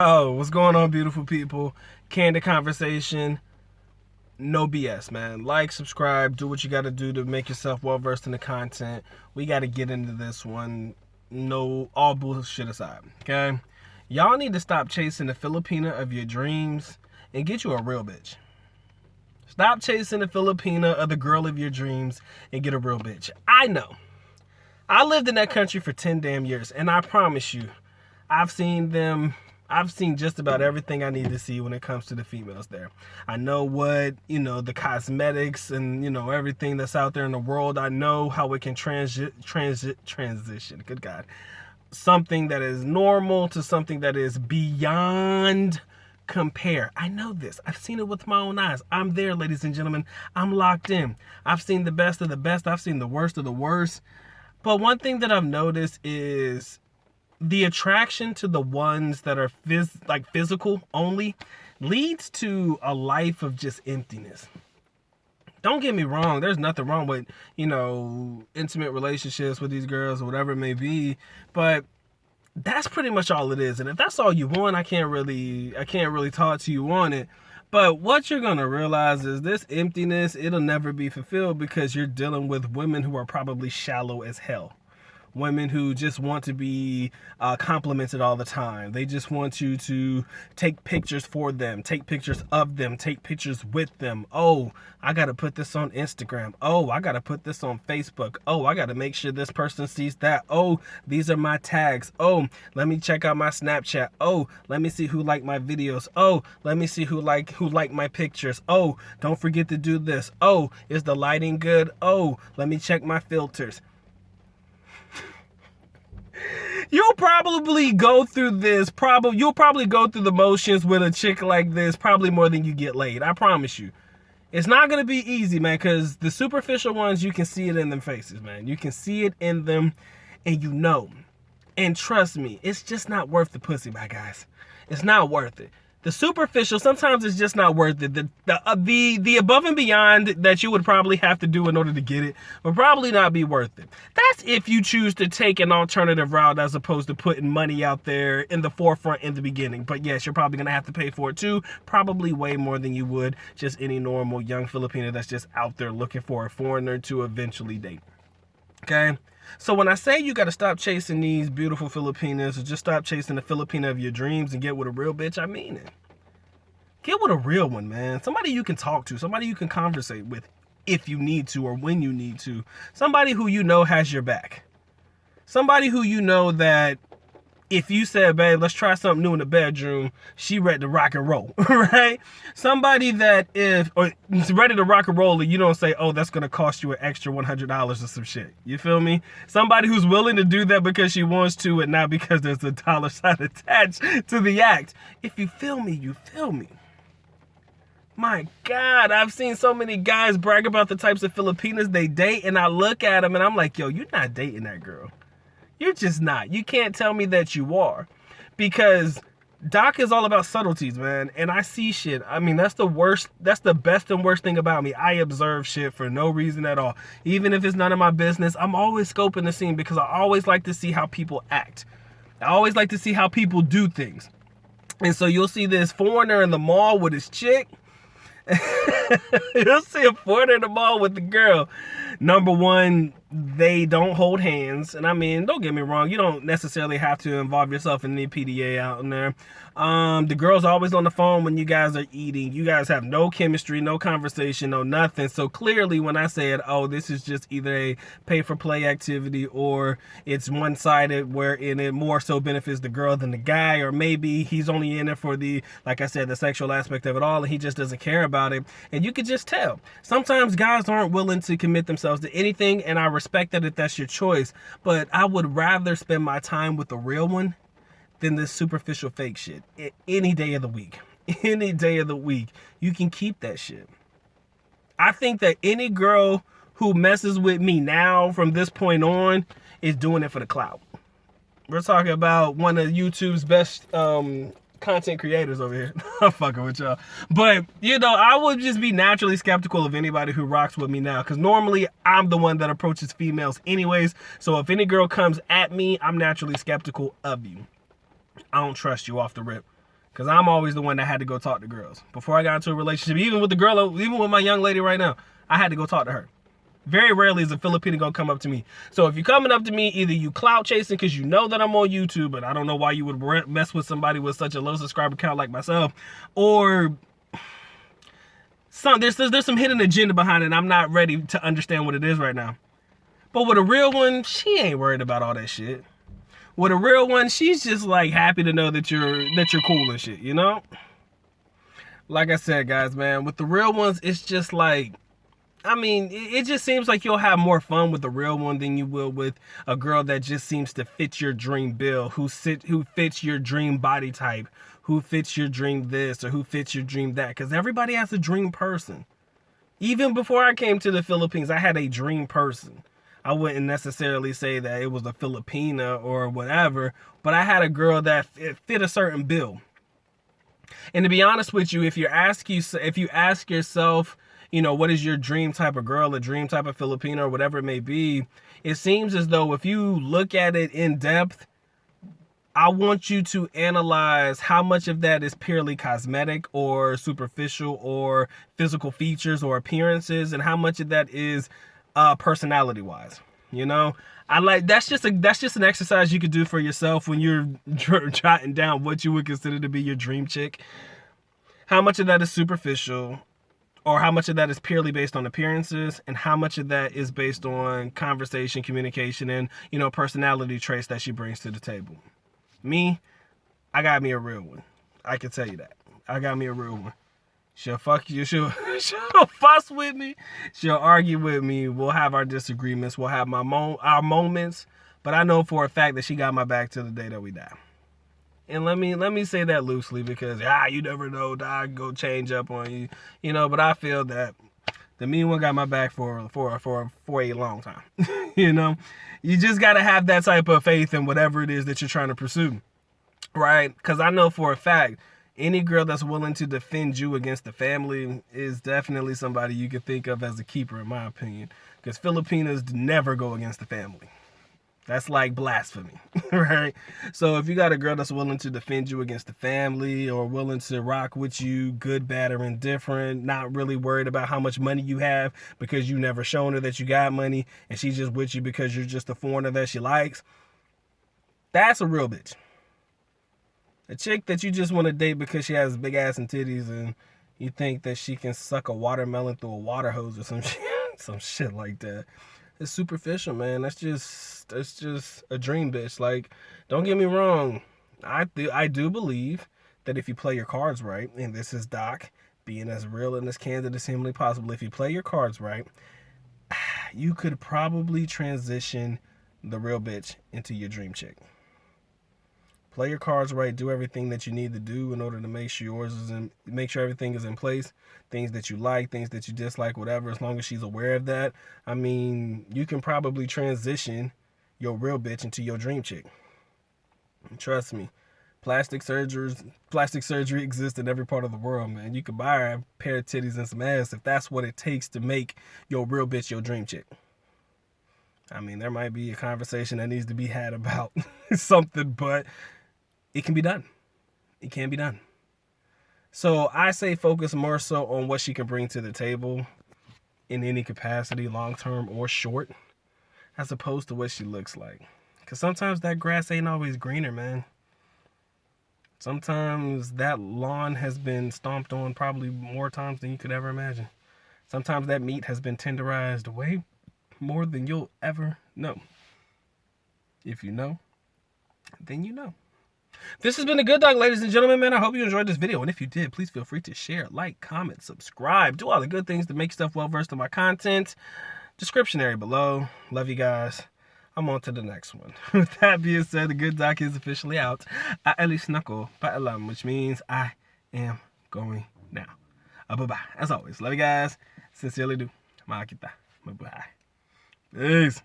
Oh, what's going on, beautiful people? Candid conversation, no BS, man. Like, subscribe, do what you got to do to make yourself well versed in the content. We got to get into this one. No, all bullshit aside, okay? Y'all need to stop chasing the Filipina of your dreams and get you a real bitch. Stop chasing the Filipina of the girl of your dreams and get a real bitch. I know. I lived in that country for 10 damn years, and I promise you, I've seen just about everything I need to see when it comes to the females there. I know what, the cosmetics and, everything that's out there in the world. I know how it can transition. Good God. Something that is normal to something that is beyond compare. I know this. I've seen it with my own eyes. I'm there, ladies and gentlemen. I'm locked in. I've seen the best of the best. I've seen the worst of the worst. But one thing that I've noticed is the attraction to the ones that are physical only leads to a life of just emptiness. Don't get me wrong, there's nothing wrong with, intimate relationships with these girls or whatever it may be, but that's pretty much all it is. And if that's all you want, I can't really talk to you on it. But what you're going to realize is this emptiness, it'll never be fulfilled because you're dealing with women who are probably shallow as hell. Women who just want to be complimented all the time. They just want you to take pictures for them, take pictures of them, take pictures with them. Oh, I got to put this on Instagram. Oh, I got to put this on Facebook. Oh, I got to make sure this person sees that. Oh, these are my tags. Oh, let me check out my Snapchat. Oh, let me see who liked my videos. Oh, let me see who liked my pictures. Oh, don't forget to do this. Oh, is the lighting good? Oh, let me check my filters. You'll probably go through this. You'll probably go through the motions with a chick like this, probably more than you get laid. I promise you. It's not going to be easy, man, because the superficial ones, you can see it in them faces, man. You can see it in them, and you know. And trust me, it's just not worth the pussy, my guys. It's not worth it. The superficial, sometimes it's just not worth it. The above and beyond that you would probably have to do in order to get it will probably not be worth it. That's if you choose to take an alternative route as opposed to putting money out there in the forefront in the beginning. But yes, you're probably going to have to pay for it too. Probably way more than you would just any normal young Filipino that's just out there looking for a foreigner to eventually date. Okay? So when I say you got to stop chasing these beautiful Filipinas or just stop chasing the Filipina of your dreams and get with a real bitch, I mean it. Get with a real one, man. Somebody you can talk to. Somebody you can conversate with if you need to or when you need to. Somebody who you know has your back. Somebody who you know that if you said, babe, let's try something new in the bedroom, she ready to rock and roll, right? Somebody that is ready to rock and roll and you don't say, oh, that's going to cost you an extra $100 or some shit. You feel me? Somebody who's willing to do that because she wants to and not because there's a dollar sign attached to the act. If you feel me, you feel me. My God, I've seen so many guys brag about the types of Filipinas they date, and I look at them and I'm like, yo, you're not dating that girl. You're just not. You can't tell me that you are. Because Doc is all about subtleties, man. And I see shit. I mean, that's the worst. That's the best and worst thing about me. I observe shit for no reason at all. Even if it's none of my business, I'm always scoping the scene because I always like to see how people act. I always like to see how people do things. And so you'll see this foreigner in the mall with his chick. You'll see a foreigner in the mall with the girl. Number one, they don't hold hands. And I mean, don't get me wrong, you don't necessarily have to involve yourself in any PDA out in there. The girl's always on the phone when you guys are eating. You guys have no chemistry, no conversation, no nothing. So clearly when I said, oh, this is just either a pay-for-play activity or it's one-sided wherein it more so benefits the girl than the guy, or maybe he's only in it for the, like I said, the sexual aspect of it all and he just doesn't care about it. And you could just tell. Sometimes guys aren't willing to commit themselves to anything, and I respect that if that's your choice, but I would rather spend my time with the real one than this superficial fake shit. Any day of the week. Any day of the week. You can keep that shit. I think that any girl who messes with me now from this point on is doing it for the clout. We're talking about one of YouTube's best content creators over here. I'm fucking with y'all. But, I would just be naturally skeptical of anybody who rocks with me now. Because normally, I'm the one that approaches females anyways. So if any girl comes at me, I'm naturally skeptical of you. I don't trust you off the rip. Because I'm always the one that had to go talk to girls. Before I got into a relationship, even with the girl, even with my young lady right now, I had to go talk to her. Very rarely is a Filipino gonna come up to me. So if you're coming up to me, either you clout chasing because you know that I'm on YouTube, and I don't know why you would mess with somebody with such a low subscriber count like myself, or there's some hidden agenda behind it, and I'm not ready to understand what it is right now. But with a real one, she ain't worried about all that shit. With a real one, she's just like happy to know that you're cool and shit, you know? Like I said, guys, man, with the real ones, it's just like, I mean, it just seems like you'll have more fun with the real one than you will with a girl that just seems to fit your dream bill, who fits your dream body type, who fits your dream this, or who fits your dream that. Because everybody has a dream person. Even before I came to the Philippines, I had a dream person. I wouldn't necessarily say that it was a Filipina or whatever, but I had a girl that fit a certain bill. And to be honest with you, if you ask yourself, you know, what is your dream type of girl, a dream type of Filipino, or whatever it may be, it seems as though if you look at it in depth, I want you to analyze how much of that is purely cosmetic or superficial or physical features or appearances, and how much of that is personality wise. You know, that's just an exercise you could do for yourself when you're jotting down what you would consider to be your dream chick. How much of that is superficial, or how much of that is purely based on appearances, and how much of that is based on conversation, communication, and, you know, personality traits that she brings to the table. Me, I got me a real one. I can tell you that. I got me a real one. She'll fuck you. She'll fuss with me. She'll argue with me. We'll have our disagreements. We'll have our moments. But I know for a fact that she got my back till the day that we die. And let me say that loosely, because you never know, dog, go change up on you, you know. But I feel that the mean one got my back for a long time. You know, you just gotta have that type of faith in whatever it is that you're trying to pursue, right? Because I know for a fact, any girl that's willing to defend you against the family is definitely somebody you could think of as a keeper, in my opinion. Because Filipinos never go against the family. That's like blasphemy, right? So if you got a girl that's willing to defend you against the family, or willing to rock with you, good, bad, or indifferent, not really worried about how much money you have because you never shown her that you got money, and she's just with you because you're just a foreigner that she likes, that's a real bitch. A chick that you just want to date because she has big ass and titties, and you think that she can suck a watermelon through a water hose or some shit like that. It's superficial, man. That's just a dream bitch. Like, don't get me wrong. I do believe that if you play your cards right, and this is Doc being as real and as candid as humanly possible, if you play your cards right, you could probably transition the real bitch into your dream chick. Play your cards right. Do everything that you need to do in order to make sure everything is in place. Things that you like, things that you dislike, whatever. As long as she's aware of that, I mean, you can probably transition your real bitch into your dream chick. Trust me, plastic surgery exists in every part of the world, man. You can buy a pair of titties and some ass if that's what it takes to make your real bitch your dream chick. I mean, there might be a conversation that needs to be had about something, but it can be done. It can be done. So I say focus more so on what she can bring to the table in any capacity, long-term or short, as opposed to what she looks like. Because sometimes that grass ain't always greener, man. Sometimes that lawn has been stomped on probably more times than you could ever imagine. Sometimes that meat has been tenderized way more than you'll ever know. If you know, then you know. This has been a good dog, ladies and gentlemen, man. I hope you enjoyed this video. And if you did, please feel free to share, like, comment, subscribe. Do all the good things to make yourself well-versed in my content. Description area below. Love you guys. I'm on to the next one. With that being said, the good doc is officially out. Alis nako paalam, which means I am going now. Bye-bye. As always, love you guys. Sincerely do. Mahal kita. Bye-bye. Peace.